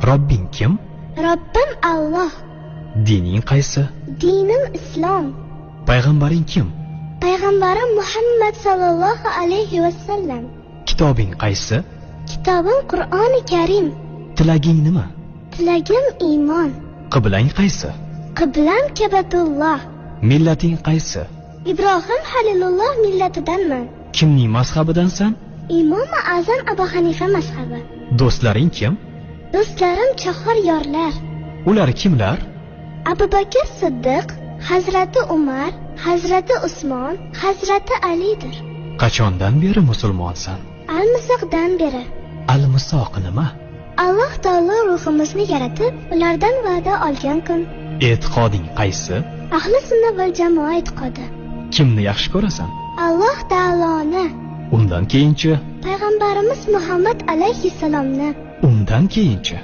Robbing kim? Robbim Alloh. Dining qaysi? Dinim Islom. Payg'ambaring kim? Payg'ambarim Muhammad sallallohu alayhi vasallam. Kitobing qaysi? Kitobim Qur'oni Karim. Tilaging nima? Tilagim iymon. Qiblang qaysi? Qiblam Kabatulloh. Millating qaysi? Ibrohim Halilulloh millatidanman. Kimning mazhabidansan? Imom Azam Abu Hanifa mazhabi. Do'stlaring kim? Do'stlarim chahor yorlar. Ular kimlar? Abu Bakr Siddiq, Hazrati Umar, Hazrati Usmon, Hazrati Alidir. Qachondan beri musulmonsan? Al-Misoqdan beri. Al-Misoq nima? Alloh taolo ruhimizni yaratib, ulardan va'da olgan kun. E'tiqoding qaysi? Ahli sunna va jamoa e'tiqodi. Kimni yaxshi ko'rasan? Alloh taoloni. Undan keyinchi? Payg'ambarimiz Muhammad alayhissalomni. Undan keyinchi?